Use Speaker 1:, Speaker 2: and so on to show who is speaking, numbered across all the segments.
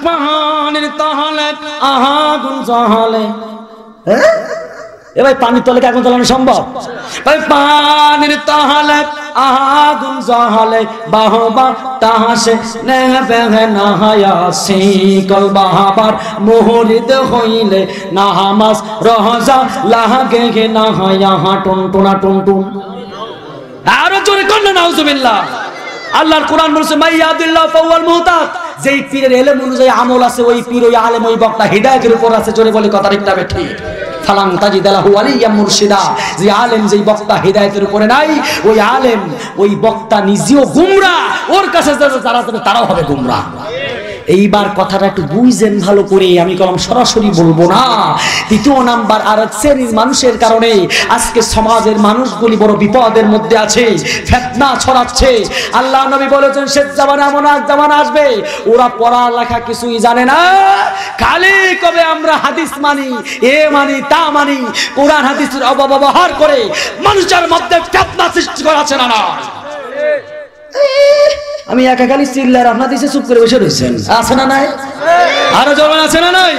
Speaker 1: পানির তলে আগুন জ্বলে। এ ভাই পানির তলে কি আগুন জ্বালানো সম্ভব? ভাই পানির তলে আগুন জ্বলে বাহবা তাহাসে নেবে না হায়াসি কল বাহাবার মুহরিদ হইলে নামাজ রহজা লাগে না হায়া টুন টুনা টুন টুন। আরো জোরে কন্যা নাউজুবিল্লাহ। আল্লাহর কোরআন বলছে মাইয়াদিল্লাহ ফাওয়াল মুহতাদ। যেই পীরের ইলম অনুযায়ী আমল আছে ওই পীর ওই আলেম ওই বক্তা হিদায়াতের উপর আছে। জোরে বলে কথা ঠিক না ঠিক? ফালাং তাজিদালাহু ওয়ালিয়াম মুরশিদা। যে আলেম যেই বক্তা হিদায়াতের উপরে নাই ওই আলেম ওই বক্তা নিজেও গুমরাহ, ওর কাছে যারা তারাও হবে গুমরাহ। এইবার কথাটা একটু বুঝেন ভালো করে, আমি কলম সরাসরি বলবো না। দ্বিতীয় নাম্বার, আর এক শ্রেণীর মানুষের কারণে আজকে সমাজের মানুষগুলি বড় বিপদের মধ্যে আছে, ফিতনা ছড়াচ্ছে। আল্লাহ নবী বলেছেন শেষ জামানা এমন এক জামানা আসবে ওরা পড়ালেখা কিছুই জানে না, খালি কবে আমরা হাদিস মানি, এ মানি তা মানি, কোরআন হাদিসের অপব্যবহার করে মানুষের মধ্যে ফিতনা সৃষ্টি করেছে না না। আমি একা খালি চিল্লার আপনার দিকে চুপ করে বসে রয়েছেন, আছে না নাই? আরো জমান আছে না নাই?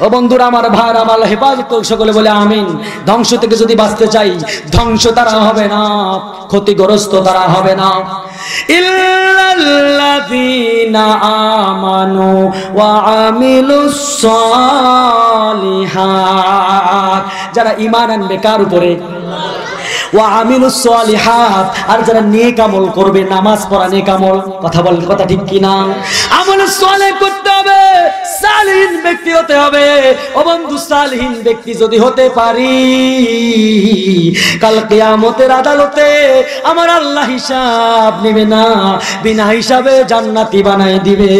Speaker 1: ও বন্ধুরা আমার, ভাই আমার, হেফাজত সকলে বলে আমিন। ধ্বংস থেকে যদি বাঁচতে চাই, ধ্বংস তারা হবে না, ক্ষতিগ্রস্ত তারা হবে না। ইল্লাল্লাযীনা আমানু ওয়া আমিলুস সালিহাত, যারা ঈমান আনবে কার উপরে? ওয়া আমিলুস সালিহাত, আর যারা নেক আমল করবে, নামাজ পড়া নেক আমল। কথা বলেন, কথা ঠিক কি না? আমল সালেহ করতে হবে, সালিহীন ব্যক্তি হতে হবে। ও বন্ধু, সালিহীন ব্যক্তি যদি হতে পারি, কাল কিয়ামতের আদালতে আমার আল্লাহ হিসাব নেবে না, বিনা হিসাবে জান্নাতি বানাই দিবে।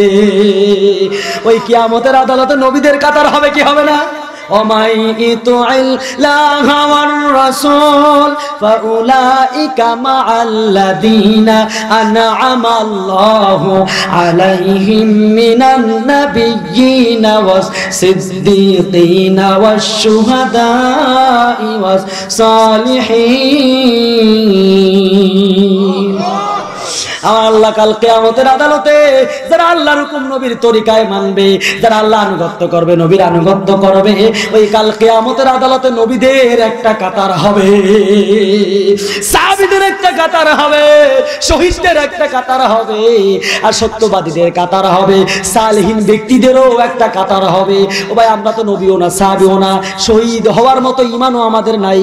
Speaker 1: ওই কিয়ামতের আদালতে নবীদের কাতার হবে কি হবে না? وَمَن يُطِعِ اللَّهَ وَالرَّسُولَ فَأُولَئِكَ مَعَ الَّذِينَ أَنْعَمَ اللَّهُ عَلَيْهِم مِّنَ النَّبِيِّينَ وَالصِّدِّيقِينَ وَالشُّهَدَاءِ وَالصَّالِحِينَ। আল্লাহ কাল কিয়ামতের আদালতে যারা আল্লাহর হুকুম নবীর তরিকায় মানবে, যারা আল্লাহ আনুগত্য করবে, নবীর আনুগত্য করবে, ওই কাল কিয়ামতের আদালতে নবীদের একটা কাতার হবে, সাহাবীদের একটা কাতার হবে, শহীদদের একটা কাতার হবে, আর সত্যবাদীদের কাতার হবে, সালেহীন ব্যক্তিদেরও একটা কাতার হবে। ও ভাই, আমরা তো নবীও না, সাহাবীও না, শহীদ হওয়ার মতো ঈমানও আমাদের নাই।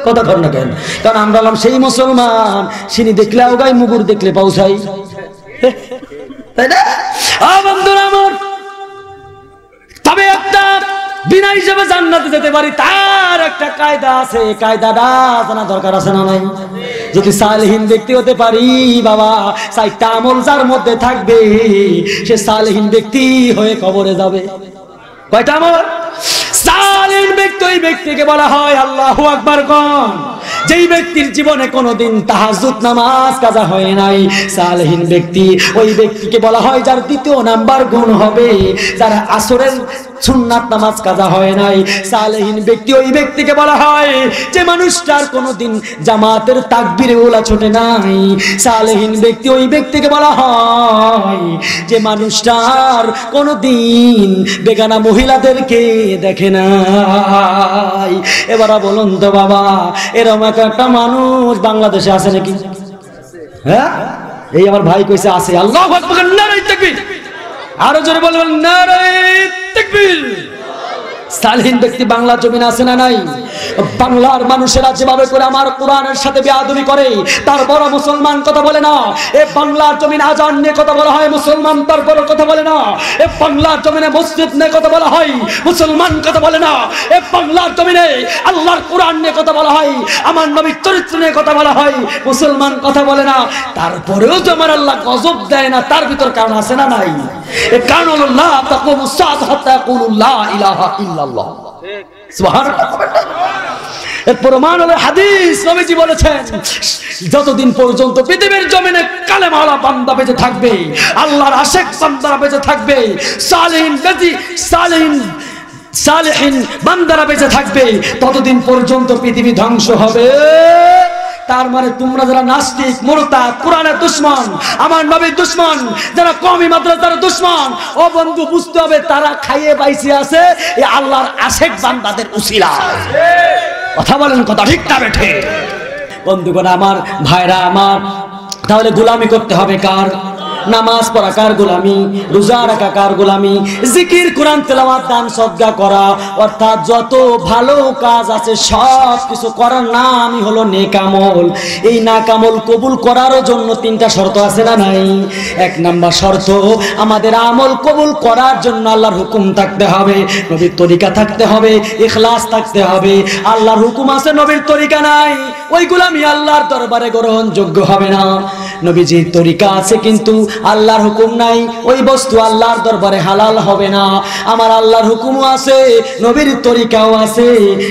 Speaker 1: কথা ধর না কেন? কারণ আমরা হলাম সেই মুসলমান, সিনি দেখলে ওগাই, মুগুর দেখলে পাউসাই, তাই না? বন্ধুরা আমার, তবে একটা বিনা হিসেবে জান্নাতে যেতে পারি তার একটা কায়দা আছে। কায়দাটা জানা দরকার আছে না নাই? যদি সালেহীন ব্যক্তি হতে পারি বাবা, চারটা আমল যার মধ্যে থাকবে সে সালেহীন ব্যক্তি হয়ে কবরে যাবে। কয়টা আমল? সালেহীন ব্যক্তি ওই ব্যক্তিকে বলা হয় আল্লাহু আকবার কোন, যেই ব্যক্তির জীবনে কোনোদিন তাহাজ্জুদ নামাজ কাজা হয় নাই। সালেহীন ব্যক্তি ওই ব্যক্তিকে বলা হয় যার দ্বিতীয় নাম্বার গুণ হবে, যার আসরের সুন্নাত নামাজ কাজা হয় নাই। সালেহীন ব্যক্তি ওই ব্যক্তিকে বলা হয় যে মানুষটার কোনোদিন জামাতের তাকবীরে ওলা ছোটে নাই। সালেহীন ব্যক্তি ওই ব্যক্তিকে বলা হয় যে মানুষটার কোনোদিন বেগানা মহিলাদেরকে দেখে নাই। এবার বলুন তো বাবা, এরকম একটা মানুষ বাংলাদেশে আছে নাকি? হ্যাঁ, এই আমার ভাই কইছে আছে। আল্লাহু আকবার, নারে তাকবীর। আরো জোরে বলবেন নারে তাকবীর। সালেহীন ব্যক্তি বাংলা জমিন আছে না নাই? বাংলার মানুষেরা যেভাবে করে আমার কোরআনের সাথে বেয়াদবি করে, তারপর মুসলমান কথা বলে না। এ বাংলার জমিন আজান নিয়ে কথা বলা হয়, মুসলমান তারপর কথা বলে না। এ বাংলার জমিনে মসজিদ নিয়ে কথা বলা হয়, মুসলমান কথা বলে না। এ বাংলার জমিনে আল্লাহর কোরআন নিয়ে কথা বলা হয়, আমার নবীর চরিত্র নিয়ে কথা বলা হয়, মুসলমান কথা বলে না। তারপরেও যে আমার আল্লাহ গজব দেয় না, তার ভিতর কারণ আছে না নাই? এ কারণ হলো লা তাকুমু সাআতু হাত্তা ইয়াকুলু লা ইলাহা ইল্লাল্লাহ। সুবহানাল্লাহ। এর প্রমাণ হলো হাদিস, নবীজি বলেছেন যতদিন পর্যন্ত পৃথিবীর জমিনে কালেমাওয়ালা বান্দা বেঁচে থাকবে, আল্লাহর আশিক বান্দারা বেঁচে থাকবে, সালেহীন বান্দারা বেঁচে থাকবে, ততদিন পর্যন্ত পৃথিবী ধ্বংস হবে তার মানে তোমরা যারা নাস্তিক, মুরতাদ, কোরআনের দুশমন, আমার নবীর দুশমন, যারা কওমি মাদ্রাসার দুশমন, ও বন্ধু বুঝতে হবে তারা খাইয়ে বাইসে আছে এই আল্লাহর আশেক বান্দাদের উসিলা। কথা বলেন, কথা ঠিক না বেঠে? বন্ধুগণ আমার, ভাইরা আমার, তাহলে গোলামি করতে হবে কার? নামাজ পড়া কার গোলামি? রোজা রাখা কার গোলামি? জিকির, কোরআন তেলাওয়াত, দান সদকা করা, অর্থাৎ যত ভালো কাজ আছে সব কিছু করার নামই হলো নেক আমল। এই নেক আমল কবুল করার জন্য তিনটা শর্ত আছে না নাই? এক নাম্বার শর্ত, আমাদের আমল কবুল করার জন্য আল্লাহর হুকুম থাকতে হবে, নবীর তরিকা থাকতে হবে, ইখলাস থাকতে হবে। আল্লাহর হুকুম আছে, নবীর তরিকা নাই, ওই গোলামি আল্লাহর দরবারে গ্রহণযোগ্য হবে না। নবীজির তরিকা আছে কিন্তু আল্লাহর হুকুম নাই, ওই বস্তু আল্লাহর দরবারে হালাল হবে না। আমার আল্লাহর হুকুমও আছে, নবীর তরিকাও আছে,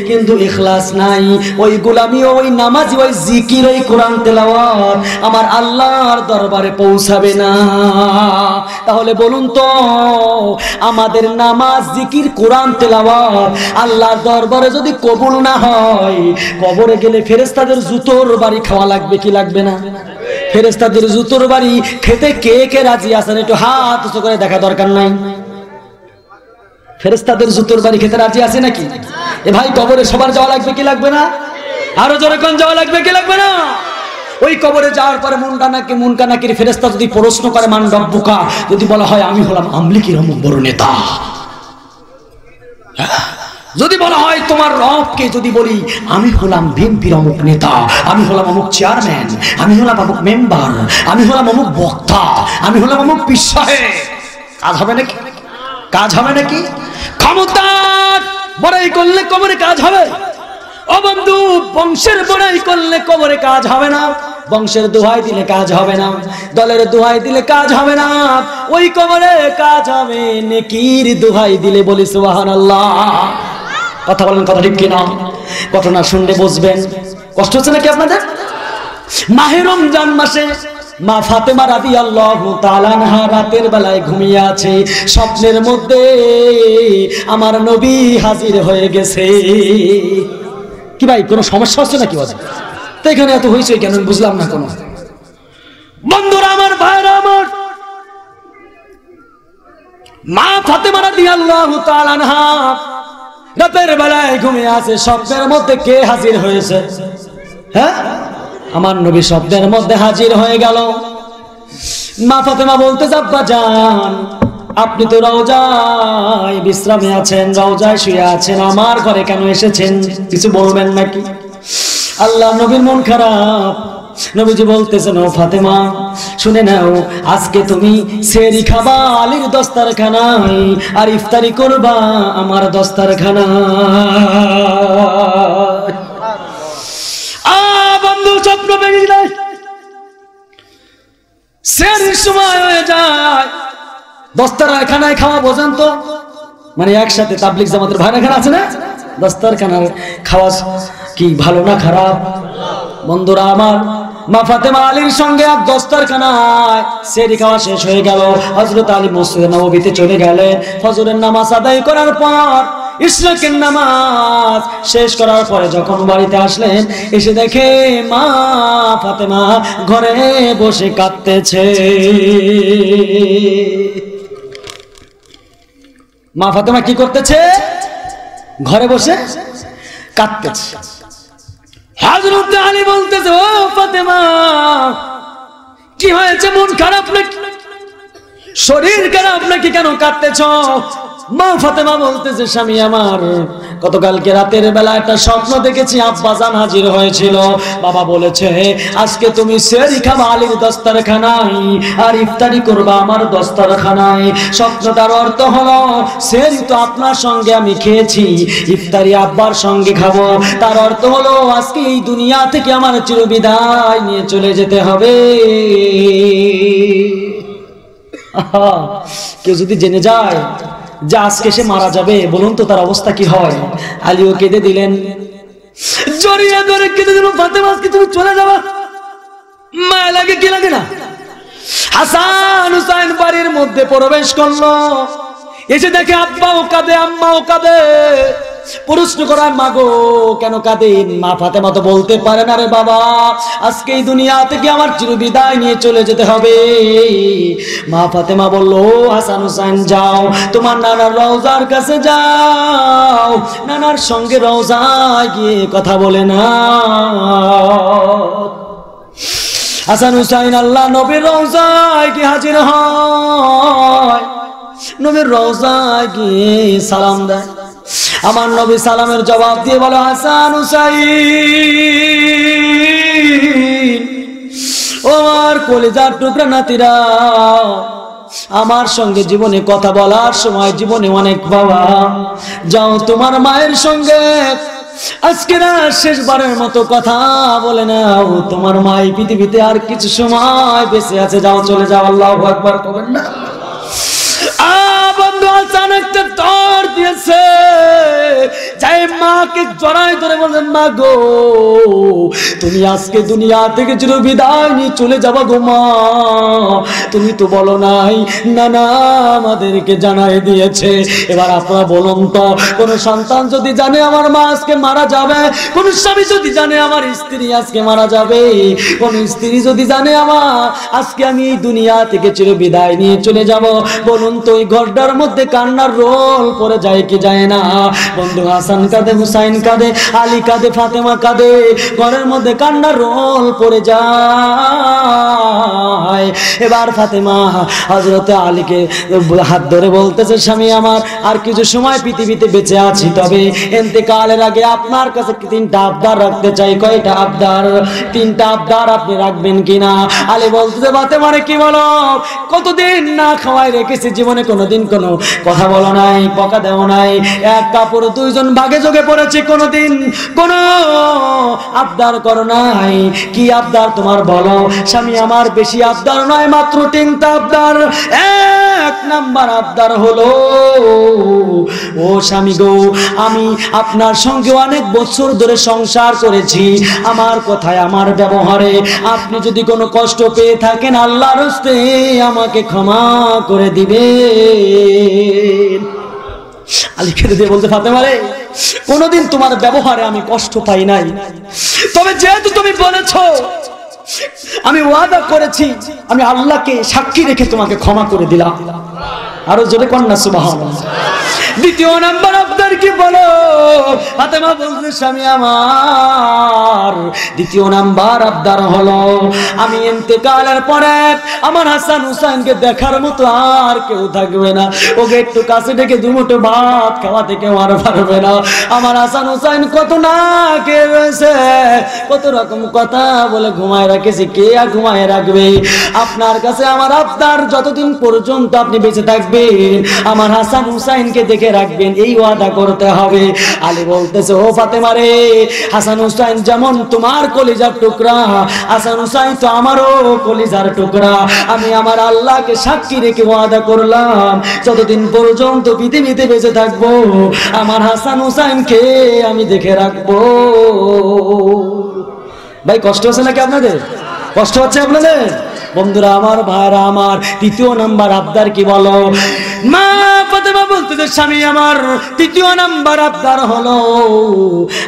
Speaker 1: কিন্তু ইখলাস নাই, ওই গোলামি, ওই নামাজি, ওই জিকির, ওই কোরআন তেলাওয়াত আমার আল্লাহর দরবারে পৌঁছাবে না। তাহলে বলুন তো, আমাদের নামাজ, জিকির, কোরআন তেলাওয়াত আল্লাহর দরবারে যদি কবুল না হয়, কবরে গেলে ফেরেশতাদের জুতোর বাড়ি খাওয়া লাগবে কি লাগবে না? ফেরেশতাদের জুতোর বাড়ি খেতে কে কে রাজি আছেন? একটু হাত উঁচু করে দেখা দরকার নাই? ফেরেশতাদের জুতোর বাড়ি খেতে রাজি আছে নাকি? এ ভাই, কবরে সবার যাওয়া লাগবে কি লাগবে না? আরো জোরে কোন যাওয়া লাগবে কি লাগবে না? ওই কবরে যাওয়ার পরে মুনকানাকির ফেরেশতা যদি প্রশ্ন করে, মান রব্বুকা, যদি বলা হয় আমি হলাম আমলিকির অমুক বড় নেতা, যদি বলা হয় তোমার রবকে, যদি বলি আমি হলাম বিএনপির অমুক নেতা, আমি হলাম অমুক চেয়ারম্যান, আমি হলাম অমুক মেম্বার, আমি হলাম অমুক বক্তা, আমি হলাম অমুক পীর সাহেব, কাজ হবে নাকি? কাজ হবে নাকি? ক্ষমতার বড়াই করলে কবরে কাজ হবে? ও বন্ধু, বংশের বড়াই করলে কবরে কাজ হবে না, বংশের দোহাই দিলে কাজ হবে না, দলের দোহাই দিলে কাজ হবে না, ওই কবরে কাজ হবে নেকির দোহাই দিলে। বলি সুবহানাল্লাহ। কথা বলেন, কথা ঠিক কিনা? ঘটনা শুনলে বুঝবেন। কষ্ট হচ্ছে নাকি আপনাদের? মাহে রমজান মাসে মা ফাতেমা রাদিয়াল্লাহু তাআলা আনহা রাতের বেলায় ঘুমিয়ে আছে, স্বপ্নের মধ্যে আমার নবী হাজির হয়ে গেছে। কি ভাই, কোনো সমস্যা হচ্ছে নাকি? তো এখানে এত হয়েছে কেন বুঝলাম না কোনো। বন্ধুরা আমার, ভাইরা আমার, মা ফাতেমা রাদিয়াল্লাহু তাআলা আনহা রাতের বেলায় ঘুমিয়ে আছে, স্বপ্নের মধ্যে কে হাজির হয়েছে? হ্যাঁ, আমার নবী স্বপ্নের মধ্যে হাজির হয়ে গেল। মা ফাতেমা বলতে, আব্বা জান, আপনি তো রওজায় বিশ্রামে আছেন, রওজায় শুয়ে আছেন, আমার ঘরে কেন এসেছেন? কিছু বলবেন নাকি? আল্লাহ নবীর মন খারাপ। নবীজি বলতেছেন, ও ফাতেমা শুনে নাও, আজকে তুমি সেহরি খাবা আলীর দস্তারখানায়, আর ইফতারি করবা আমার দস্তারখানায়। বন্ধু, স্বপ্ন ভেঙে যায়, সেহরির সময় হয়ে যায়, দস্তারখানায় খাওয়া বোঝেন তো, মানে একসাথে তাবলিগ জামাতের ভাইরা খানা আছে না, দস্তারখানার খাওয়া কি ভালো না খারাপ? বন্ধুরা আমার, মা ফাতেমা আলীর সঙ্গে এক দস্তারখানায় সেহরি খাওয়া শেষ হয়ে গেল। হযরত আলী মসজিদে নববীতে চলে গেলেন। ফজরের নামাজ আদায় করার পর, ইশরাকের নামাজ শেষ করার পরে যখন বাড়িতে আসলেন, এসে দেখে মা ফাতেমা ঘরে বসে কাঁদতেছে। মা ফাতেমা কি করতেছে? ঘরে বসে কাঁদতেছে। হযরত আলী বলতেছে, ও ফাতেমা, কি হয়েছে? মন খারাপ নাকি? শরীর খারাপ নাকি? কেন কাঁদতেছ? মা ফাতেমা বলতেছে, স্বামী আমার, গতকালকে রাতের বেলা একটা স্বপ্ন দেখেছি, আব্বাজান হাজির হয়েছিল, বাবা বলেছে আজকে তুমি সেহরি খাবা আলীর দস্তারখানায়, আর ইফতারি করবা আমার দস্তারখানায়। স্বপ্নটার অর্থ হলো, সেহরি তো আপনার সঙ্গে আমি খেয়েছি, ইফতারি আব্বার সঙ্গে খাবো, তার অর্থ হলো আজকে এই দুনিয়া থেকে আমার চিরবিদায় নিয়ে চলে যেতে হবে। কেউ যদি জেনে যায় যে আজকে সে মারা যাবে, বলুন তো তার অবস্থা কি হয়? আলীও কেঁদে দিলেন, জড়িয়ে ধরে কেঁদে দিল, ফাতেমা আজকে তুমি চলে যাবা, মায়া লাগে কি লাগে না? হাসান হুসাইন বাড়ির মধ্যে প্রবেশ করলো, এসে দেখে আব্বাও কাঁদে, আম্মাও কাঁদে। প্রশ্ন করায়, মা গো কেন কাঁদেন? মা ফাতেমা তো বলতে পারে না, রে বাবা আজকে এই দুনিয়া থেকে আমার চিরবিদায় নিয়ে চলে যেতে হবে। মা ফাতেমা বলল, হাসান হুসাইন যাও, তোমার নানার রওজার কাছে যাও, নানার সঙ্গে রওজায় গিয়ে কথা বলে না। হাসান হুসাইন আল্লাহ নবীর রওজায় গিয়ে হাজির হয়, নবীর রওজায় গিয়ে সালাম দেয়। আমার নবী সালামের জবাব দিয়ে বলো, হাসান হুসাইন ও আমার কলিজার টুকরা নাতিরা, আমার সঙ্গে জীবনে কথা বলার সময় জীবনে অনেক বাবা, যাও তোমার মায়ের সঙ্গে আজকে না শেষবারের মতো কথা বলে নাও, তোমার মা এই পৃথিবীতে আর কিছু সময় বেঁচে আছে, যাও চলে যাও। আল্লাহু আকবার কবেন না। বন্ধু আচানক দর দিয়েছে, যাই মাকে জড়াই ধরে বলেন, মা গো তুমি আজকে দুনিয়া থেকে চির বিদায় নিয়ে চলে যাবো গো মা, তুমি তো বলো নাই নানা আমাদেরকে জানাই দিয়েছে। এবার আপনারা বলুন তো, কোন সন্তান যদি জানে আমার মা আজকে মারা যাবে, কোন স্বামী যদি জানে আমার স্ত্রী আজকে মারা যাবে, কোন স্ত্রী যদি জানে আমার আজকে আমি এই দুনিয়া থেকে চির বিদায় নিয়ে চলে যাব, বলুন তো ওই ঘরটার মধ্যে কান্নার রোল পড়ে যায় কি যায় না? বন্ধু হাসান কাঁদে, হুসাইন কাঁদে, আলী কাঁদে, ফাতেমা কাঁদে, ঘরের মধ্যে কান্নার রোল পড়ে যায়। এবার ফাতেমা হযরতে আলীকে হাত ধরে বলতেছে, স্বামী আমার আর কিছু সময় পৃথিবীতে বেঁচে আছি, তবে ইন্তেকালের আগে আপনার কাছে 3টা আবদার রাখতে চাই। কয়টা আবদার? 3টা আবদার আপনি রাখবেন কিনা? আলী বলতেছে, ফাতেমারে কি বলো, কতদিন না খাওয়াই রেখেছি, জীবনে কোনোদিন কোনো কথা বলো নাই, বকা দেও নাই, এক কাপড় 2 জন ভাগে যোগে পড়েছি, কোনোদিন কোনো আবদার করো নাই। কি আবদার তোমার বলো? স্বামী আমার বেশি আবদার নয়, মাত্র 3টা আবদার। 1 নাম্বার আবদার হলো, ও স্বামী গো আমি আপনার সঙ্গে অনেক বছর ধরে সংসার করেছি, আমার কথায় আমার ব্যবহারে আপনি যদি কোনো কষ্ট পেয়ে থাকেন আল্লাহর হস্তে আমাকে ক্ষমা করে দিবেন। আলী খেতে দিয়ে বলতে, ফাতেমা রে কোনোদিন তোমার ব্যবহারে আমি কষ্ট পাই নাই, তবে যেহেতু তুমি বলেছো আমি ওয়াদা করেছি, আমি আল্লাহকে সাক্ষী রেখে তোমাকে ক্ষমা করে দিলাম। আরো জোরে কন্যা সুবহানাল্লাহ। 2য় নাম্বার আবদার কি বলো? ফাতেমা বলছে, স্বামী আমার 2য় নাম্বার আবদার হলো, আমি ইন্তেকালের পরে আমার হাসান হুসাইনকে দেখার মতো আর কেউ থাকবে না, ওকে একটু কাছে ডেকে 2 মুঠো ভাত খাওয়াতে কেউ আর পারবে না। আমার হাসান হুসাইন কত না কে রয়েছে, কত রকম কথা বলে ঘুমায় রাখেছি, কে আর ঘুমায় রাখবে? আপনার কাছে আমার আবদার, যতদিন পর্যন্ত আপনি বেঁচে থাকবেন আমার হাসান হুসাইনকে দেখে রাখবেন, এই ওয়াদা করতে হবে। আলী বলতেছে, ও ফাতেমা রে, হাসান হুসাইন যেমন তোমার কলিজার টুকরা, হাসান হুসাইন তো আমারও কলিজার টুকরা। আমি আমার আল্লাহকে সাক্ষী রেখে ওয়াদা করলাম, যতদিন পর্যন্ত পৃথিবীতে বেঁচে থাকবো আমার হাসান হুসাইনকে আমি দেখে রাখবো। ভাই কষ্ট হচ্ছে নাকি আপনাদের? কষ্ট হচ্ছে আপনাদের? বন্ধুরা আমার, ভাইরা আমার, 3য় নাম্বার আবদার কি বলো? মা ফাতেমা বলতেছে, স্বামী আমার 3য় নাম্বার আবদার হলো,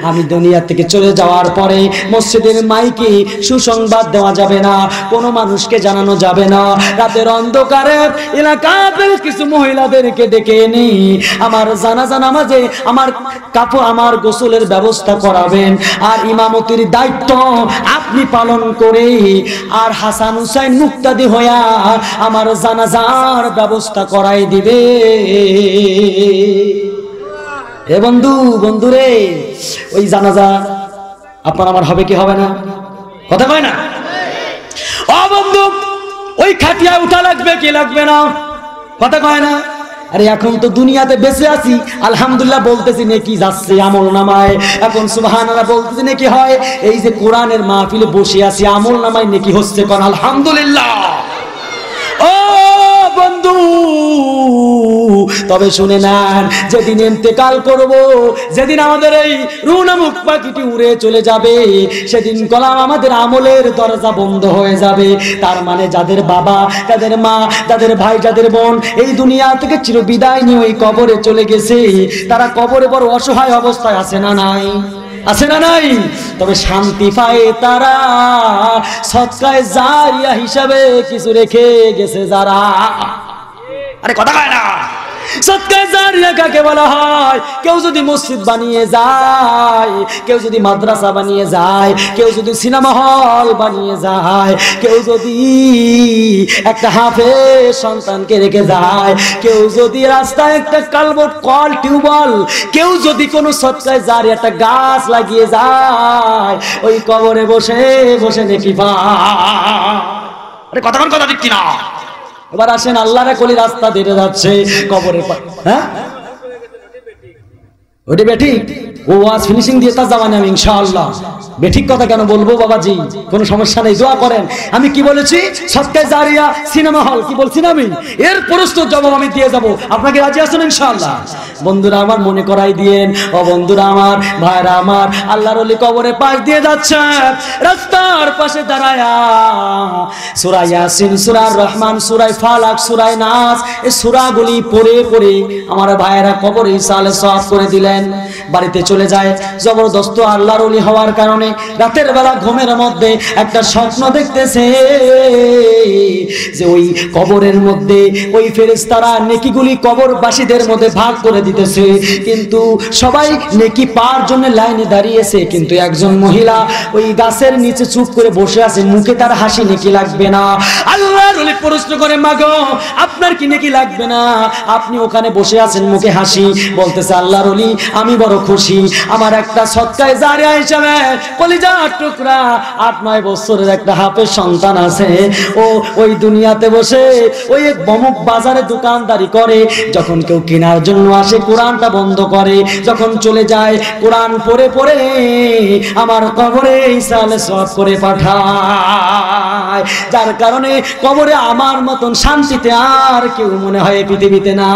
Speaker 1: আমি দুনিয়া থেকে চলে যাওয়ার পরে মসজিদের মাইকে সুসংবাদ দেওয়া যাবে না, কোনো মানুষকে জানানো যাবে না। রাতের অন্ধকারে এলাকাতে কিছু মহিলাদেরকে ডেকে এনে আমার জানাজা নামাজে আমার কাপড় আমার গোসলের ব্যবস্থা করাবেন, আর ইমামতির দায়িত্ব আপনি পালন করে আর হাসান হুসাইন মুক্তাদি হইয়া আমার জানাজার ব্যবস্থা করাই দিবে। হে বন্ধু, বন্ধুরে, ওই জানাজা আপনার আমার হবে কি হবে না? কথা কয় না? ও বন্ধু, ওই খাটিয়া উঠা লাগবে কি লাগবে না? কথা কয় না? আরে এখন তো দুনিয়াতে বেঁচে আছি, আলহামদুলিল্লাহ বলতেছি নেকি যাচ্ছে আমল নামায়, এখন সুবহানাল্লাহ বলতেছি নেকি হয়। এই যে কোরআনের মাহফিলে বসে আছি, আমল নামায় নেকি হচ্ছে, কোন আলহামদুলিল্লাহ। ও বন্ধু, তবে শুনে নেন, যেদিন ইন্তেকাল করব, যেদিন আমাদের এই রূহ নামক পাখিটি উড়ে চলে যাবে, সেদিন কলাম আমাদের আমলের দরজা বন্ধ হয়ে যাবে। তার মানে যাদের বাবা, যাদের মা, যাদের ভাই, যাদের বোন এই দুনিয়া থেকে চির বিদায় নিয়ে ওই কবরে চলে গেছে, তারা কবরে বড় অসহায় অবস্থায় আছে না নাই? আছে না নাই? তবে শান্তি পায় তারা সদকায়ে জারিয়া হিসাবে কিছু রেখে গেছে যারা। আরে কথা কয় না? সদকায়ে জারিয়া কাকে বলা হয়? কেউ যদি মসজিদ বানিয়ে যায়, কেউ যদি মাদ্রাসা বানিয়ে যায়, কেউ যদি সিনেমা হল বানিয়ে যায়, কেউ যদি একটা হাফেজ সন্তানকে রেখে যায়, কেউ যদি রাস্তায় একটা কালভার্ট, কল, টিউবওয়েল, কেউ যদি কোনো সদকায়ে জারিয়া একটা গাছ লাগিয়ে যায়, ওই কবরে বসে বসে নেকি পায়। আরে কথা ঠিক কিনা? এবার আসেন, আল্লাহর কলি রাস্তা দিয়ে যাচ্ছে কবরে, হ্যাঁ ওইটা বেঠিক। ও আজ ফিনিশিং দিয়ে তার যাওয়া আমি ইনশাআল্লাহ। বেঠিক কথা কেন বলবো বাবাজি? কোনো সমস্যা নেই, দোয়া করেন। আমি কি বলেছি? সদকায়ে জারিয়া সিনেমা হল, কি বলছি না আমি? এর প্রশ্ন জবাব আমি দিয়ে যাব। আপনাকে রাজি আছেন ইনশাআল্লাহ? বন্ধুরা আমার মনে করাই দিয়েন, ও বন্ধুরা আমার, ভাইরা আমার, আল্লাহর ওলি কবরে পাশ দিয়ে যাচ্ছে, রাস্তার পাশে দাঁড়ায়া সূরা ইয়াসিন, সূরা রহমান, সূরা ফালাক, সূরা নাস, এই সূরাগুলি পড়ে পড়ে আমার ভাইয়েরা কবরে ইসালে সওয়াব করে দিলেন। বাড়িতে চলে যায়। জবরদস্ত আল্লাহর ওলি হওয়ার কারণে রাতের বেলা ঘুমের মধ্যে একটা স্বপ্ন দেখতেছে যে ওই কবরের মধ্যে ওই ফেরেশতারা নেকিগুলি কবরবাসীদের মধ্যে ভাগ করে দিতেছে, কিন্তু সবাই নেকি পাওয়ার জন্য লাইনে দাঁড়িয়েছে, কিন্তু একজন মহিলা ওই গাছের নিচে চুপ করে বসে আছে, মুখে তার হাসি নেকি লাগবে না। আল্লাহর ওলি প্রশ্ন করে, মাগো আপনার কি নেকি লাগবে না? আপনি ওখানে বসে আছেন, মুখে হাসি। বলতেছে আল্লাহর ওলি, আমি বড় খুশি, আমার একটা সদকায়ে জারিয়া হিসাবে কলিজার টুকরা 8-9 বছরের একটা হাফেজ সন্তান আছে। ও ওই দুনিয়াতে বসে ওই এক বমুক বাজারে দোকানদারি করে, যখন কেউ কেনার জন্য আসে কোরআনটা বন্ধ করে, যখন চলে যায় কোরআন পড়ে পড়ে আমার কবরে ইসালে সওয়াব করে পাঠায়। যার কারণে কবরে আমার মতন শান্তিতে আর কেউ মনে হয় পৃথিবীতে না।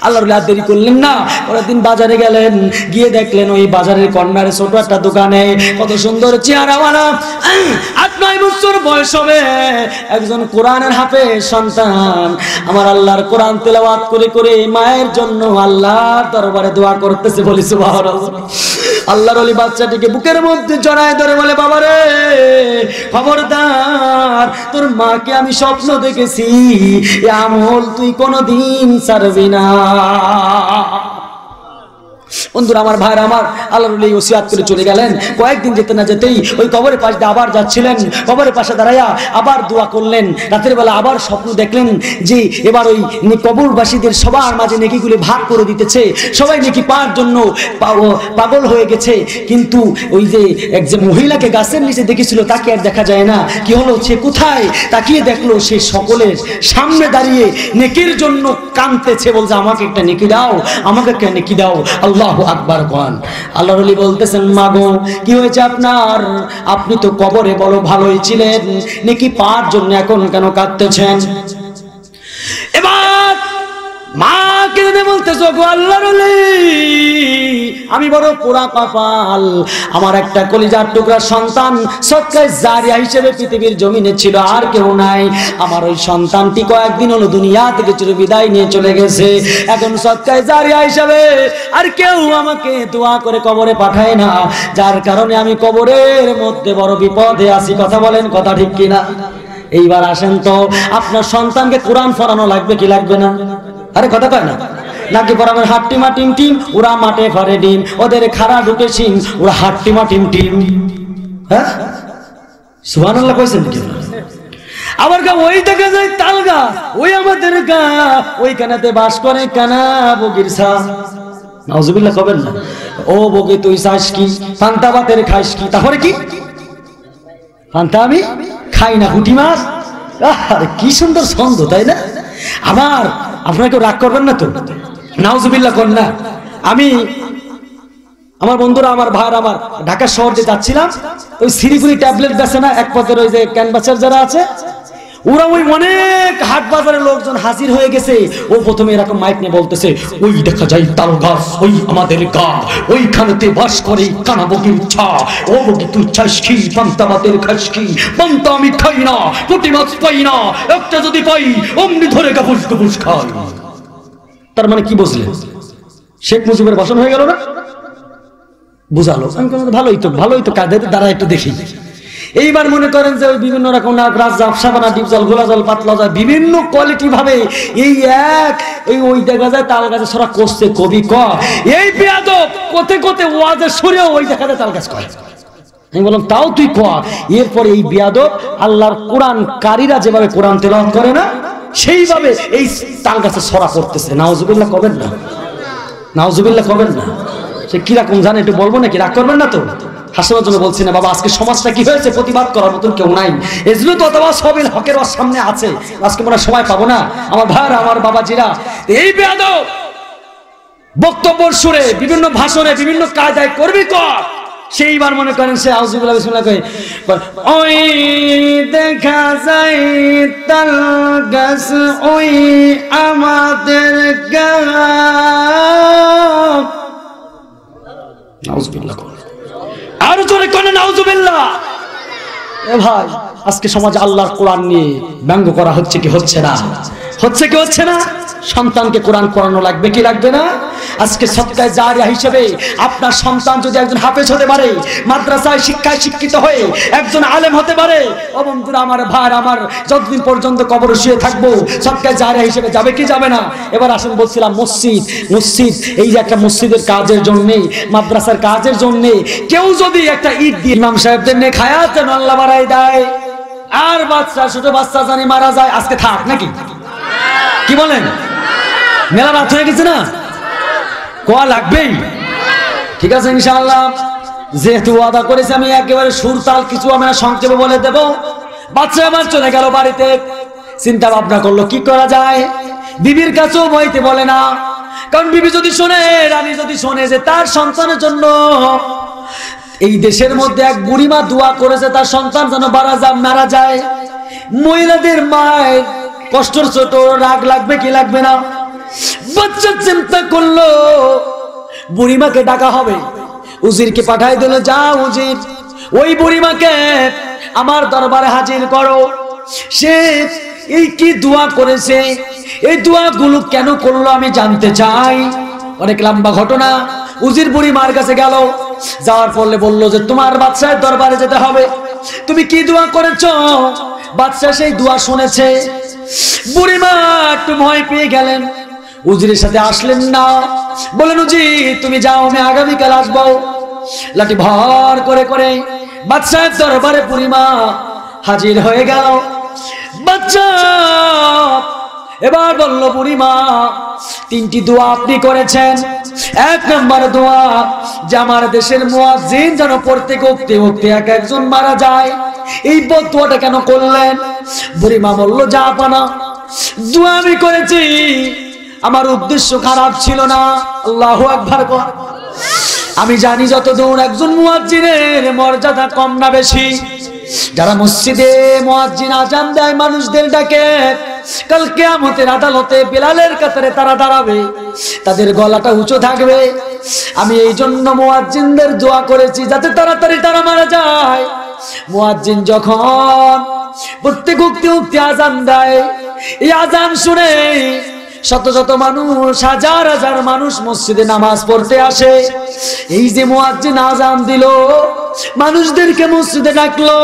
Speaker 1: আল্লাহর রাত দেরি করলেন না, পরের দিন বাজারে গেলেন, গিয়ে দেখলেন ওই বাজারের কর্নারে ছোট একটা দোকানে কত সুন্দর চেহারাওয়ালা 8-9 বছর বয়স হবে একজন কোরআনের হাফেজ সন্তান আমার আল্লাহর কোরআন তেলাওয়াত করে করে মায়ের জন্য আল্লাহর দরবারে দোয়া করতেছে। বলি সুবহানাল্লাহ। আল্লাহর ওলি বাচ্চাটিকে বুকের মধ্যে জড়ায় ধরে বলে, বাবা রে খবরদার, তোর মাকে আমি স্বপ্ন দেখেছি, এ আমল তুই কোনোদিন ছাড়বি না। বন্ধুরা আমার, ভাইরা আমার, আল্লাহর ওলি ওসিয়াত করে চলে গেলেন। কয়েকদিন যেতে না যেতেই ওই কবরের পাশ দিয়ে আবার যাচ্ছিলেন, কবরের পাশে দাঁড়াইয়া আবার দোয়া করলেন। রাতের বেলা আবার স্বপ্ন দেখলেন যে এবার ওই কবরবাসীদের সবার মাঝে নেকিগুলি ভাগ করে দিতেছে, সবাই নেকি পাওয়ার জন্য পাগল হয়ে গেছে। কিন্তু ওই যে এক যে মহিলাকে গাছের নিচে দেখেছিল তাকে আর দেখা যায় না। কি হলো? সে কোথায়? তাকিয়ে দেখলো সে সকলের সামনে দাঁড়িয়ে নেকির জন্য কাঁদতেছে, বলছে আমাকে একটা নেকি দাও, আমাকে একটা নেকি দাও। আল্লাহু আকবার কোন। আল্লাহর ওলি বলতেছেন, মাগো কি হয়েছে আপনার? আপনি তো কবরে বড় ভালোই ছিলেন, নেকি পাওয়ার জন্য এখন কেন কাঁদতেছেন? এবার মা কেঁদে বলতেছো, গো আল্লাহর ওলি, আমি বড় পোড়া কপাল, আমার একটা কলিজার টুকরা সন্তান সদকায়ে জারিয়া হিসেবে পৃথিবীর জমিনে ছিল, আর কেউ নাই। আমার ওই সন্তানটি কয়েকদিন হলো দুনিয়া থেকে চির বিদায় নিয়ে চলে গেছে, এখন সদকায়ে জারিয়া হিসেবে আর কেউ আমাকে দোয়া করে কবরে পাঠায় না, যার কারণে আমি কবরের মধ্যে বড় বিপদে আছি। কথা বলেন, কথা ঠিক কিনা? এইবার আসেন তো, আপনার সন্তানকে কোরআন পড়ানো লাগবে কি লাগবে না? আরে কথা কয় না? নাকি পড়াবেন হাট্টিমা টিম টিম, ওরা মাঠে ফারে ডিম, ওদের খাড়া ঢুকে সিং, ওরা হাট্টিমা টিম টিম। হ্যাঁ সুবহানাল্লাহ কইছেন কি? আবার ওই দেখা যায় তাল গাছ, ওই আমাদের গা, ওইখানেতে বাস করে কানা বগির ছা। নাউজুবিল্লাহ কবেন না। ও বগি তুই চাস কি? পান্তা ভাতের খাইস কি? তারপরে কি? পান্তা আমি খাই না, পুঁটি মাছ। আরে কি সুন্দর ছন্দ, তাই না? আবার আপনারা কেউ রাগ করবেন না তো? নাউজুবিল্লাহ করেন না। আমি আমার বন্ধুরা, আমার ভাইরা, আমার ঢাকা শহর যে যাচ্ছিলাম, ওই সিরিগুলি ট্যাবলেট বেছে না, এক পথের ওই যে ক্যানভাসের যারা আছে, ওরা ওই অনেক হাট বাজারের লোক লোকজন হাজির হয়ে গেছে, ও প্রথমে এরকম মাইক নিয়ে বলতেছে, ওই দেখা যায় তাল গাছ, ওই আমাদের গা, ওইখানেতে বাস করে কানা বগির ছা, ও বগি তুই চাস কি পান্তা ভাতের খাস কি, পান্তা আমি খাই না, পুঁটি মাছ পাই না, একটা যদি পাই অমনি ধরে গাফুস গাফুস খাই। তার মানে কি বুঝলেন? শেখ মুজিবের ভাষণ হয়ে গেল না? বুঝালো। আমি ভালোই তো কাদের দ্বারা একটু দেখি। এইবার মনে করেন যে ওই বিভিন্ন রকম রাজা ডিপজল গোলা জল পাতলা জল বিভিন্ন কোয়ালিটি ভাবে এই এক ওই দেখা যায় তাল গাছে সরা করছে কবি ক এই বেয়াদব কোতে কোতে ওয়াজের সুরেও ওই দেখা যায় তাল গাছ কয়। আমি বললাম তাও তুই ক। এরপরে এই বেয়াদব আল্লাহর কোরআন কারীরা যেভাবে কোরআন তেলাওয়াত করে না সেইভাবে এই তাল গাছে সরা করতেছে। নাউজুবিল্লাহ কবেন না, নাউজুবিল্লাহ কবেন না। সে কিরকম জানে একটু বলবো নাকি? রাগ করবেন না তো? হাসানোর জন্য বলছি না বাবা, আজকে সমাজটা কি হয়েছে প্রতিবাদ করার মতন কেউ নাই। এজন্য তো অথবা সবিল হকের সামনে আছে, আজকে মনে সময় পাবো না আমার ভাইরা আমার বাবাজিরা। এই বেয়াদব বক্তব্যের সুরে বিভিন্ন ভাষণে বিভিন্ন কায়দায় করবি কর, সেইবার মনে করেন সে আউযুবিল্লাহ বিসমিল্লাহ কই ওই দেখা যায় তাল গাছ ওই আমাদের গা। নাউজুবিল্লাহ আর জোরে কোন নাউজুবিল্লাহ। এ ভাই আজকে সমাজে আল্লাহর কোরআন নিয়ে ব্যঙ্গ করা হচ্ছে কি হচ্ছে না? হচ্ছে কি হচ্ছে না? সন্তানকে কোরআন পড়ানো লাগবে কি লাগবে না? আজকে সদকায়ে জারিয়া হিসেবে আপনার সন্তান যদি একজন হাফেজ হতে পারে, মাদ্রাসায় শিক্ষায় শিক্ষিত হয়ে একজন আলেম হতে পারে, ও বন্ধুরা আমার ভাই আমার যতদিন পর্যন্ত কবরে শুয়ে থাকবো সদকায়ে জারিয়া হিসেবে যাবে কি যাবে না? এবার আসেন বলছিলাম মসজিদ এই যে একটা মসজিদের কাজের জন্য মাদ্রাসার কাজের জন্য কেউ যদি একটা ঈদ দিয়ে ইমাম সাহেবদের নিয়ে খায়াত যেন আল্লাহ বাড়াই দেয়, আর বাচ্চা ছোট বাচ্চা জানি মারা যায়, আজকে থাক নাকি? কি বলেন? মেলা রাত হয়ে গেছে না? কোয়া লাগবেই। ঠিক আছে ইনশাআল্লাহ, যেহেতু ওয়াদা করেছি আমি একেবারে সুর তাল কিছু আমি সংক্ষেপে বলে দেব। বাচ্চা আমার চলে গেল বাড়িতে, চিন্তা ভাবনা করলো কি করা যায়। বিবির কাছেও বইতে বলে না, কারণ বিবি যদি শোনে, রানী যদি শোনে যে তার সন্তানের জন্য এই দেশের মধ্যে এক বুড়িমা দোয়া করেছে তার সন্তান যেন মারা যায়, মহিলাদের মায়ের কষ্টর ছোট রাগ লাগবে কি লাগবে না? বাচ্চা চিন্তা করলো বুড়িমাকে ডাকা হবে, উজিরকে পাঠাই দিল, যা উজির ওই বুড়িমাকে আমার দরবারে হাজির করো। সে এই কি দোয়া করেছে, এই দোয়াগুলো কেন করলো আমি জানতে চাই। অনেক লম্বা ঘটনা। উজির বুড়িমার কাছে গেল, যাওয়ার পরে বললো যে তোমার বাদশাহের দরবারে যেতে হবে, তুমি কি দোয়া করেছো? বাদশা সেই দোয়া শুনেছে। বুড়িমা একটু ভয় পেয়ে গেলেন, উজিরের সাথে আসলেন না, বলেন উজির তুমি যাও, আমি আগামীকাল আসবো। লাঠি ভর করে করে বাদশাহের দরবারে বুড়িমা হাজির হয়ে গেল। বাচ্চা এবার বলল বুড়িমা তিনটি দোয়া আপনি করেছেন। এক নম্বর দোয়া যে আমার দেশের মুয়াজ্জিন যেন পড়তে উঠতে উঠতে এক একজন মারা যায়, এই দোয়াটা কেন করলেন? বুড়িমা বলল যা পানা দোয়া আমি করেছি, আমার উদ্দেশ্য খারাপ ছিল না। আল্লাহু আকবার। আমি জানি যতদূর একজন মুয়াজ্জিনের মর্যাদা কম না বেশি, যারা মসজিদে মুয়াজ্জিন আযান দেয় মানুষদের ডাকে, কাল কিয়ামতের আদালতে বেলালের কাতারে তারা দাঁড়াবে, তাদের গলাটা উঁচু থাকবে। আমি এই জন্য মুয়াজ্জিনদের দোয়া করেছি যাতে তাড়াতাড়ি তারা মারা যায়। মুয়াজ্জিন যখন প্রত্যেক উক্তি উক্তি আযান দেয়, এই আযান শুনে শত শত মানুষ, হাজার হাজার মানুষ মসজিদে নামাজ পড়তে আসে। এই যে মুয়াজ্জিন আযান দিল, মানুষদেরকে মসজিদে ডাকলো,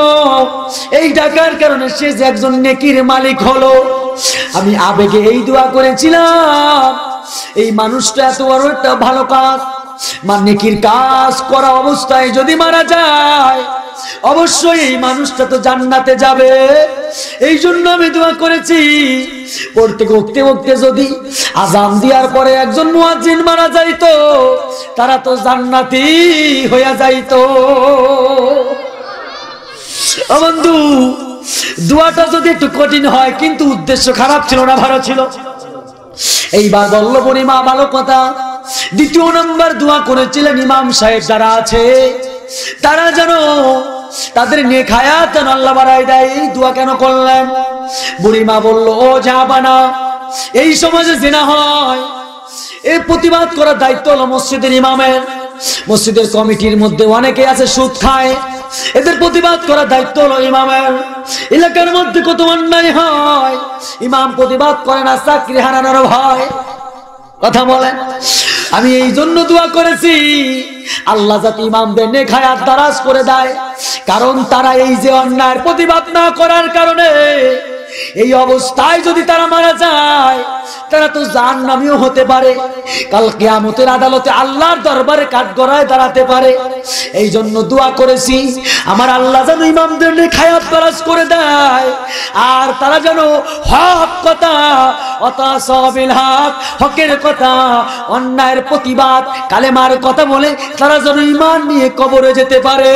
Speaker 1: এই ডাকার কারণে সে যে একজন নেকির মালিক হলো। আমি আবেগে এই দোয়া করেছিলাম, এই মানুষটা এত বড় একটা ভালো কাজ, নেকির কাজ করা অবস্থায় যদি মারা যায়, অবশ্যই এই মানুষটা তো জান্নাতে যাবে। এই জন্য আমি দোয়া করেছি পড়তে উঠতে উঠতে যদি আযান দেওয়ার পরে একজন মুয়াজ্জিন মারা যাইতো, তারা তো জান্নাতি হয়ে যাইতো। বন্ধু দোয়াটা যদি একটু কঠিন হয়, কিন্তু উদ্দেশ্য খারাপ ছিল না, ভালো ছিল। এইবার বলল বুড়িমা ভালো কথা। দ্বিতীয় নম্বর দোয়া করেছিলেন ইমাম সাহেব যারা আছে তারা যেন তাদের নেক হায়াত যেন আল্লাহ বাড়ায় দেয়, এই দোয়া কেন করলেন? বুড়িমা বলল, ও জাহাপানা, এই সমাজে জিনা হয়, এই প্রতিবাদ করার দায়িত্ব হলো মসজিদের ইমামের। মসজিদের কমিটির মধ্যে অনেকে আছে সুদ খায়, এদের প্রতিবাদ করার দায়িত্ব হলো ইমামের। এলাকার মধ্যে কত অন্যায় হয়, ইমাম প্রতিবাদ করে না, চাকরি হারানোর ভয়। কথা বলেন। আমি এই জন্য দোয়া করেছি আল্লাহ যাতে ইমামদের নেক হায়াত দারাজ করে দেয়, কারণ তারা এই যে অন্যায়ের প্রতিবাদ না করার কারণে এই অবস্থায় যদি তারা মারা যায়, তারা তো জাহান্নামীও হতে পারে, কাল কিয়ামতের আদালতে আল্লাহর দরবারে কাঠগড়ায় দাঁড়াতে পারে। এই জন্য দোয়া করেছি আমার আল্লাহ যেন ইমামদের নেক হায়াত দারাজ করে দেয়, আর তারা যেন হক কথা, ওয়াতাসাবিল হক, হকের কথা, অন্যায়ের প্রতিবাদ, কালেমার কথা বলে তারা যেন ঈমান নিয়ে কবরে যেতে পারে।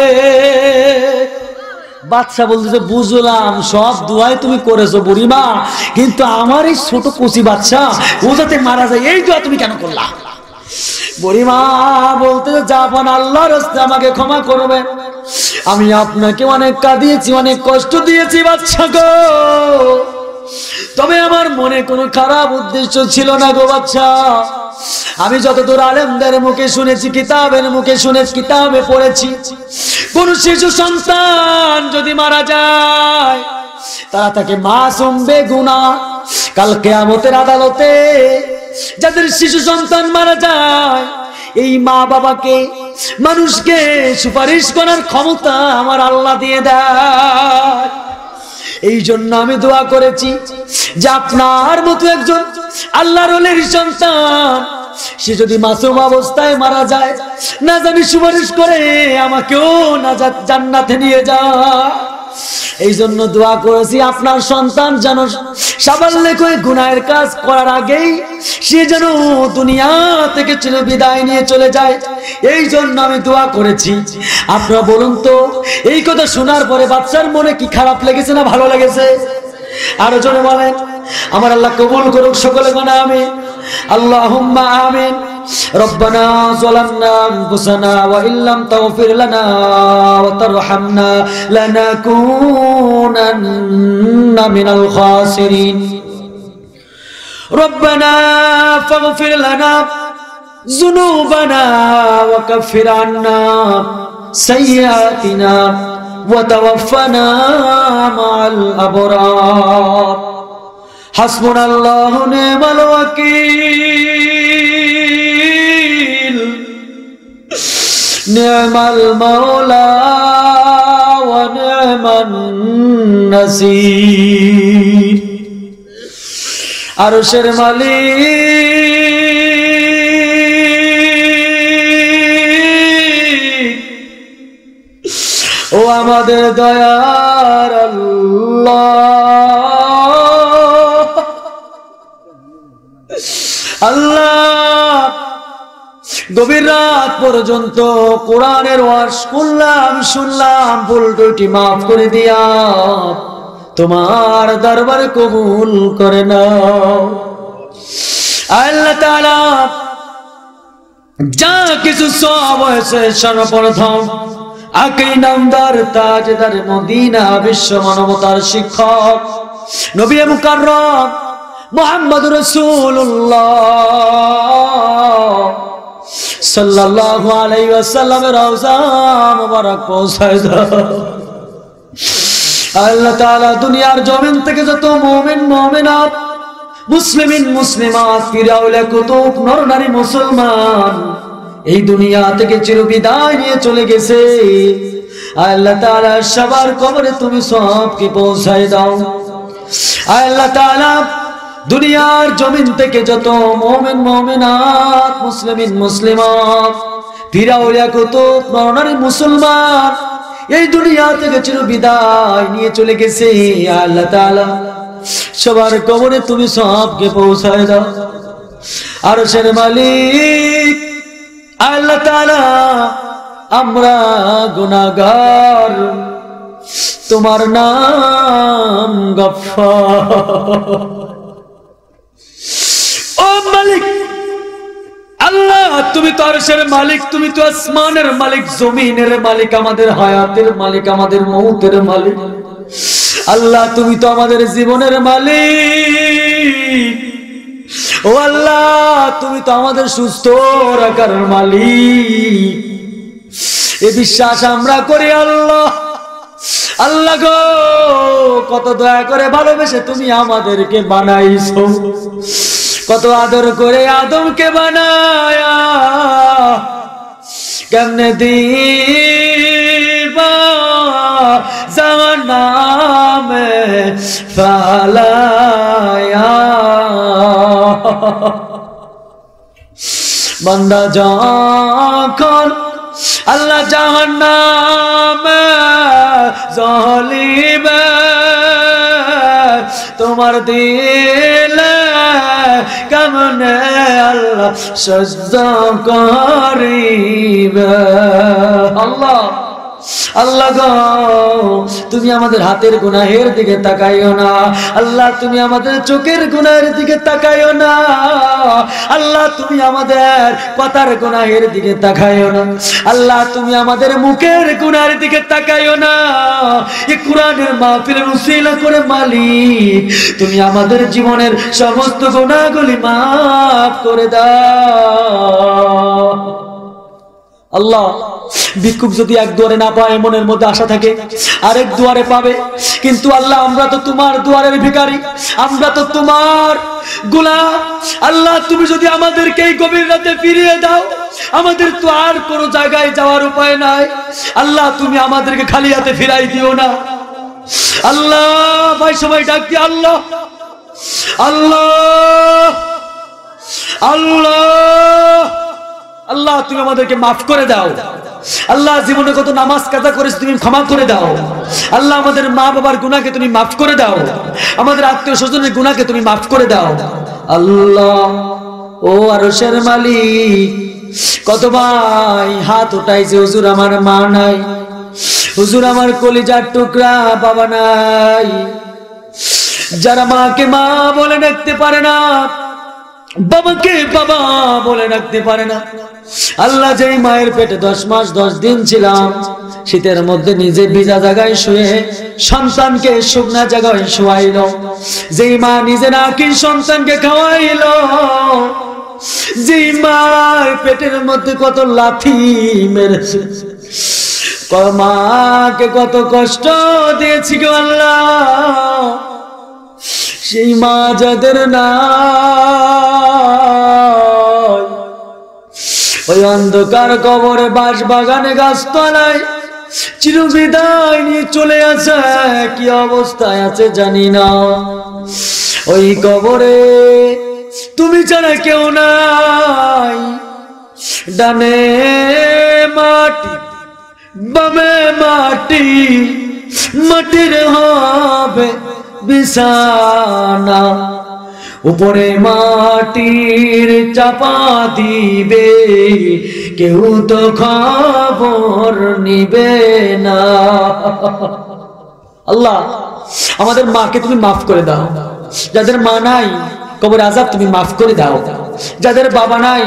Speaker 1: বাদশা বলতেছে, বুঝলাম সব দোয়াই তুমি করেছো বুড়িমা, কিন্তু আমার এই ছোট কচি বাচ্চা ও যাতে মারা যায়, এই দোয়া তুমি কেন করলা? বুড়িমা বলতে, জাহাপানা, আল্লাহর রাস্তায় আমাকে ক্ষমা করবে, আমি আপনাকে অনেক কাঁদিয়েছি, অনেক কষ্ট দিয়েছি বাচ্চা গো, তবে আমার মনে কোনো খারাপ উদ্দেশ্য ছিল না গো বাচ্চা। আমি যতদূর আলেমদের মুখে শুনেছি, কিতাবের মুখে শুনেছি, কিতাবে পড়েছি, কোন শিশু সন্তান যদি মারা যায় তারা তাকে মাসুম বেগুনাহ, কাল কিয়ামতের আদালতে যাদের শিশু সন্তান মারা যায়, এই মা বাবাকে, মানুষকে সুপারিশ করার ক্ষমতা আমার আল্লাহ দিয়ে দেয়। এই জন্য আমি দোয়া করেছি যে আপনার মতো একজন আল্লাহর ওলির সন্তান, সে যদি মাসুম অবস্থায় মারা যায়, না জানি সুপারিশ করে আমাকেও নাজাত জান্নাতে নিয়ে যায়। এই জন্য দোয়া করেছি আপনার সন্তান যেন সাবাল্যক হয়ে গুনাহের কাজ করার আগেই সে যেন দুনিয়া থেকে চির বিদায় নিয়ে চলে যায়। এই জন্য আমি দোয়া করেছি। আপনারা বলুন তো, এই কথা শোনার পরে বাচ্চার মনে কি খারাপ লেগেছে না ভালো লেগেছে? আরো জোরে বলেন। আমার আল্লাহ কবুল করুক সকলে বলেন আমিন। আল্লাহুম্মা আমিন। ربنا ظلمنا أنفسنا وإن لم تغفر لنا وترحمنا لنكونن من الخاسرين ربنا فاغفر لنا ذنوبنا وكفر عنا سيئاتنا وتوفنا مع الأبرار حسبنا الله ونعم الوكيل نعم المولى ونعم النصير আরশের মালিক ও আমাদের দয়ার আল্লাহ, আল্লাহ গভীর রাত পর্যন্ত কোরআনের ওয়াজ শুনলাম, ভুল ত্রুটি মাফ করে দিয়া তোমার দরবারে কবুল করে নাও। আল্লাহ তাআলা যা কিছু সওয়াব হয়েছে সর্বপ্রথম আকিরি নামদার তাজদার মদিনা বিশ্ব মানবতার শিক্ষক নবী মুকাররম মুহাম্মদ রাসূলুল্লাহ সাল্লাল্লাহু আলাইহি ওয়াসাল্লামের রওজা মুবারক পৌঁছায় দাও। আল্লাহ তাআলা দুনিয়ার জমিন থেকে যত মুমিন মুমিনাত, মুসলিমিন মুসলিমাত, পীর আউলিয়া কুতুব, নর নারী মুসলমান এই দুনিয়া থেকে চিরবিদায় নিয়ে চলে গেছে, আল্লাহ তাআলা সবার কবরে তুমি সবকে পৌঁছায় দাও। আল্লাহ তাআলা দুনিয়ার জমিন থেকে যত মুমিন মুমিনাত, মুসলিমিন মুসলিমাত, পীর আউলিয়া কুতুব, নর নারী মুসলমান এই দুনিয়া থেকে চিরবিদায় নিয়ে চলে গেছে, আল্লাহ তাআলা সবার কবরে তুমি সবকে পৌঁছায় দাও। আরশের মালিক আল্লাহ তাআলা আমরা গুনাহগার, তোমার নাম গফফার। ও মালিক আল্লাহ তুমি তো আরশের মালিক, তুমি তো আসমানের মালিক, জমিনের মালিক, আমাদের হায়াতের মালিক, আমাদের মৌতের মালিক। আল্লাহ তুমি তো আমাদের জীবনের মালিক। ও আল্লাহ তুমি তো আমাদের সুস্থ রাখার মালিক। এ বিশ্বাস আমরা করি আল্লাহ। আল্লাহ গো কত দয়া করে ভালোবেসে তুমি আমাদেরকে বানাইছো, কত আদর করে আদমকে বানায়া কেমনে দিবা জাহান্নামে ফালায়া। বান্দা যখন আল্লাহ জাহান্নামে জ্বলিবে তোমার দিলে কেমনে আল্লাহ সহ্য করিবে। আল্লাহ আল্লাহ গো তুমি আমাদের হাতের গুনাহের দিকে তাকাইও না। আল্লাহ তুমি আমাদের চোখের গুনাহের দিকে তাকাইও না। আল্লাহ তুমি আমাদের কথার গুনাহের দিকে তাকাইও না। আল্লাহ তুমি আমাদের মুখের গুনাহের দিকে তাকাইও না। এই কোরআনের মাহফিলের উসিলা করে মালিক তুমি আমাদের জীবনের সমস্ত গুনাহগুলি মাফ করে দাও। আল্লাহ ভিক্ষুক যদি এক দুয়ারে না পায় মনের মধ্যে আশা থাকে আরেক দুয়ারে পাবে, কিন্তু আল্লাহ আমরা তো তোমার দুয়ারের ভিখারি, আমরা তো তোমার গোলাম। আল্লাহ তুমি যদি আমাদেরকে এই গভীর রাতে ফিরিয়ে দাও, আমাদের তো আর কোনো জায়গায় যাওয়ার উপায় নাই। আল্লাহ তুমি আমাদেরকে খালি হাতে ফিরাই দিও না। আল্লাহ ভাই সবাই ডাক দি আল্লাহ আল্লাহ আল্লাহ। আল্লাহ তুমি আমাদেরকে মাফ করে দাও। আল্লাহ জীবনে কত নামাজ কাজা করেছি তুমি ক্ষমা করে দাও। আল্লাহ আমাদের মা বাবার গুনাহকে তুমি মাফ করে দাও, আমাদের আত্মীয় স্বজনের গুনাহকে তুমি মাফ করে দাও। আল্লাহ ও আরশের মালিক কত ভাই হাত উঠাইছে, হুজুর আমার মা নাই, হুজুর আমার কলিজার টুকরা বাবা নাই। যারা মাকে মা বলে ডাকতে পারে না, বাবাকে বাবা বলে ডাকতে পারে না। আল্লাহ যেই মায়ের পেটে 10 মাস 10 দিন ছিলাম, শীতের মধ্যে নিজে ভিজা জায়গায় শুয়ে সন্তানকে শুকনা জায়গায় শোয়াইল, যেই মা নিজে নাকি সন্তানকে খাওয়াইল, যেই মার পেটের মধ্যে কত লাথি মেরেছে, মাকে কত কষ্ট দিয়েছি গো আল্লাহ। সেই মা যাদের না ওই অন্ধকার কবরে বাঁশ বাগানে গাছতলায় চিরবিদায় নিয়ে চলে আসে, কি অবস্থায় আছে জানি না। ওই কবরে তুমি ছাড়া কেউ নাই, ডানে মাটি বামে মাটি, মাটির হবে বিছানা, উপরে মাটির চাপা দিবে, কেউ তো খবর নিবে না। আল্লাহ আমাদের মাকে তুমি মাফ করে দাও, যাদের মা নাই কবর আযাব তুমি মাফ করে দাও, যাদের বাবা নাই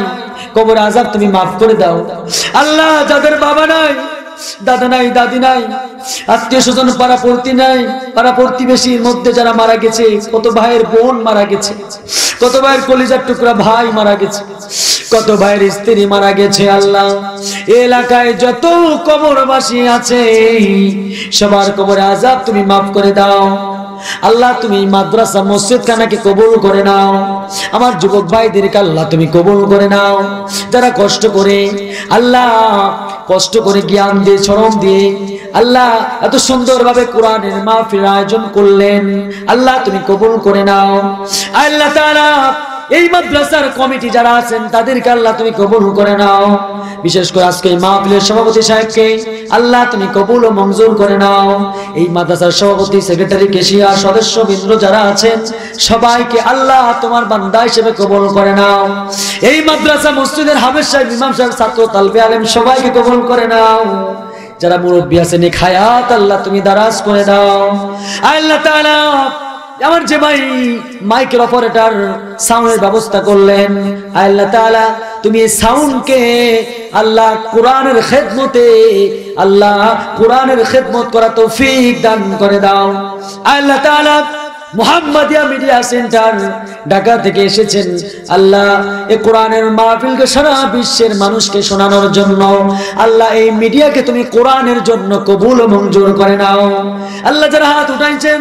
Speaker 1: কবর আযাব তুমি মাফ করে দাও। আল্লাহ যাদের বাবা নাই, দাদা নাই, দাদি নাই, আত্মীয় স্বজন পাড়া পড়তি নাই, পাড়া প্রতিবেশীর মধ্যে যারা মারা গেছে, কত ভাইয়ের বোন মারা গেছে, কত ভাইয়ের কলিজার টুকরা ভাই মারা গেছে, কত ভাইয়ের স্ত্রী মারা গেছে। আল্লাহ এলাকায় যত কবরবাসী আছে সবার কবরে আযাব তুমি মাফ করে দাও। আল্লাহ তুমি মাদ্রাসা মসজিদ খানাকে কবুল করে নাও, আমার যুবক ভাইদেরকে আল্লাহ তুমি কবুল করে নাও, যারা কষ্ট করে আল্লাহ কষ্ট করে জ্ঞান দিয়ে শ্রম দিয়ে আল্লাহ এত সুন্দরভাবে কোরআনের মাহফিল আয়োজন করলেন, আল্লাহ তুমি কবুল করে নাও। আল্লাহ তাআলা এই মাদ্রাসার কমিটি যারা আছেন তাদেরকে আল্লাহ তুমি কবুল করে নাও, বিশেষ করে আজকে এই মাহফিলের সভাপতি সাহেবকে আল্লাহ তুমি কবুল ও মঞ্জুর করে নাও। এই মাদ্রাসার সভাপতি, সেক্রেটারি, কেশিয়া, সদস্যবৃন্দ যারা আছেন সবাইকে আল্লাহ তোমার বান্দা হিসেবে কবুল করে নাও। এই মাদ্রাসা মসজিদের হাফেজ সাহেব, ইমাম সাহেব, ছাত্র, তালবে আলেম সবাইকে কবুল করে নাও। যারা মুরব্বী আছেন নেক হায়াত আল্লাহ তুমি দারাজ করে দাও। আল্লাহ তাআলা আমার যে ভাই মাইকের অপারেটর সাউন্ডের ব্যবস্থা করলেন, আল্লাহ তাআলা তুমি এই সাউন্ডকে আল্লাহ কোরআনের খেদমতে, আল্লাহ কোরআনের খেদমত করা তৌফিক দান করে দাও। আল্লাহ তাআলা মুহাম্মাদিয়া মিডিয়া সেন্টার ঢাকা থেকে এসেছেন আল্লাহ এই কোরআনের মাহফিলকে সারা বিশ্বের মানুষকে শোনানোর জন্য। আল্লাহ এই মিডিয়াকে তুমি কোরআনের জন্য কবুল ও মঞ্জুর করে নাও। আল্লাহ যারা হাত উঠাইছেন,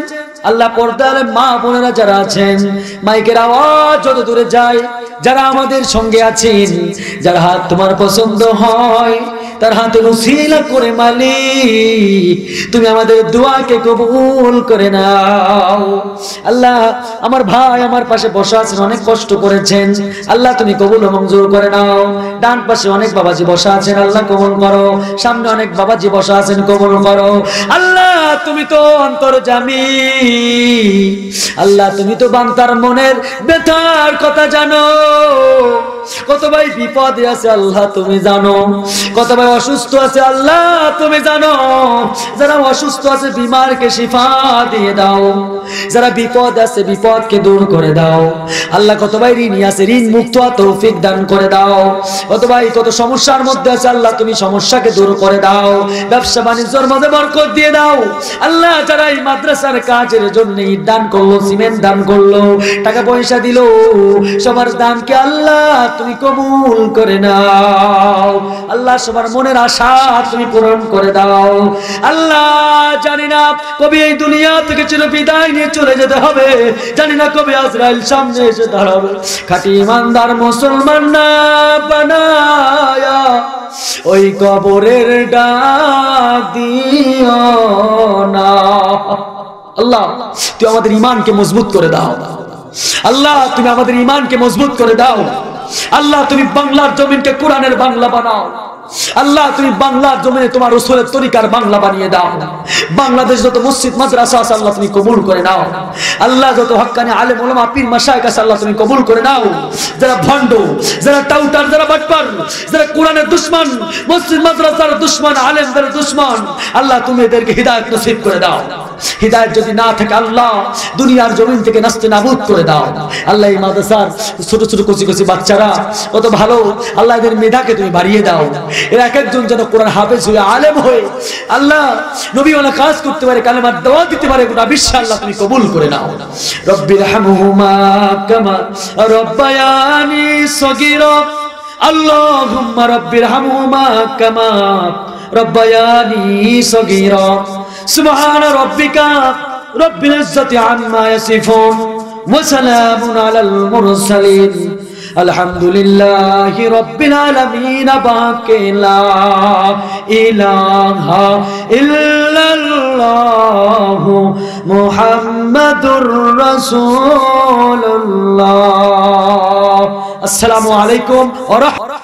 Speaker 1: আল্লাহ পর্দার মা বোনেরা যারা আছেন, মাইকের আওয়াজ যত দূরে যায়, যারা আমাদের সঙ্গে আছেন, যার হাত তোমার পছন্দ হয় তার হাতে উসিলা করে মালিক তুমি আমাদের দোয়াকে কবুল করে নাও। আল্লাহ আমার ভাই আমার পাশে বসা আছেন, অনেক কষ্ট করেছেন, আল্লাহ তুমি কবুল ও মঞ্জুর করে নাও। ডান পাশে অনেক বাবাজি বসা আছেন, আল্লাহ কবুল করো। সামনে অনেক বাবাজি বসা আছেন, কবুল করো। আল্লাহ তুমি তো অন্তর্যামী, আল্লাহ তুমি তো বান্দার মনের ব্যথার কথা জানো। কত ভাই বিপদে আছে আল্লাহ তুমি জানো, কত ভাই অসুস্থ আছে আল্লাহ তুমি জানো। যারা অসুস্থ আছে বিমারকে শিফা দিয়ে দাও, যারা বিপদ আছে বিপদকে দূর করে দাও। আল্লাহ কত ভাই ঋণী আছে ঋণ মুক্ত তৌফিক দান করে দাও। কত ভাই কত সমস্যার মধ্যে আছে আল্লাহ তুমি সমস্যাকে দূর করে দাও। ব্যবসা বাণিজ্যের মধ্যে বরকত দিয়ে দাও। আল্লাহ যারা এই মাদ্রাসার কাজের জন্য ইট দান করলো, সিমেন্ট দান করলো, টাকা পয়সা দিল, সবার দানকে আল্লাহ তুমি কবুল করে নাও। আল্লাহ সবার মনের আশা তুমি পূরণ করে দাও। আল্লাহ জানি না কবে এই দুনিয়া থেকে চির বিদায় নিয়ে চলে যেতে হবে, জানি না কবে আজরাইল সামনে এসে দাঁড়াবে। খাঁটি ইমানদার মুসলমান না বানায়া ওই কবরের ডাক দিও না। আল্লাহ তুই আমাদের ঈমানকে মজবুত করে দাও। আল্লাহ তুমি আমাদের ঈমানকে মজবুত করে দাও। আল্লাহ তুমি বাংলার জমিনকে কোরআনের বাংলা বানাও। আল্লাহ তুমি বাংলার জমিনে তোমার রাসূলের তরিকার বাংলা বানিয়ে দাও। বাংলাদেশ যত মসজিদ মাদ্রাসা আছে আল্লাহ তুমি কবুল করে নাও। আল্লাহ যত হক্কানি আলেম ওলামা পীর মাশায়েখ আছে আল্লাহ তুমি কবুল করে নাও। যারা ভণ্ড, যারা টাউটার, যারা বাটপার, যারা কোরআনের দুশমন, মসজিদ মাদ্রাসার দুশমন, আলেমদের দুশমন, আল্লাহ তুমি এদেরকে হিদায়াত নসিব করে দাও। হিদায়াত যদি না থাকে আল্লাহ দুনিয়ার জমিন থেকে নাস্তে নাবুদ করে দাও। আল্লাহ এই মাদ্রাসার ছোট ছোট কচি কচি বাচ্চারা কত ভালো, আল্লাহ এদের মেধাকে তুমি বাড়িয়ে দাও। এরা এক একজন যেন কোরআন হাফেজ হয়ে আলেম হয়ে আল্লাহ নবীওয়ালা কাজ করতে পারে, কালেমার দাওয়াত দিতে পারে, গোটা বিশ্বে আল্লাহ তুমি কবুল করে নাও। রব্বির হামহুমা কামা রব্বায়ানি সগীরা, আল্লাহুম্মা রব্বির হামহুমা কামা রব্বায়ানি সগীরা। সুবহানা রাব্বিকা রব্বিল ইজ্জাতি আম্মা ইয়াসিফুন ওয়া সালামুন আলাল মুরসালিন আলহামদুলিল্লাহি রাব্বিল আলামিন। বাকে লা ইলাহা ইল্লাল্লাহু মুহাম্মাদুর রাসূলুল্লাহ। আসসালামু আলাইকুম ওয়া রাহমাতুল্লাহ।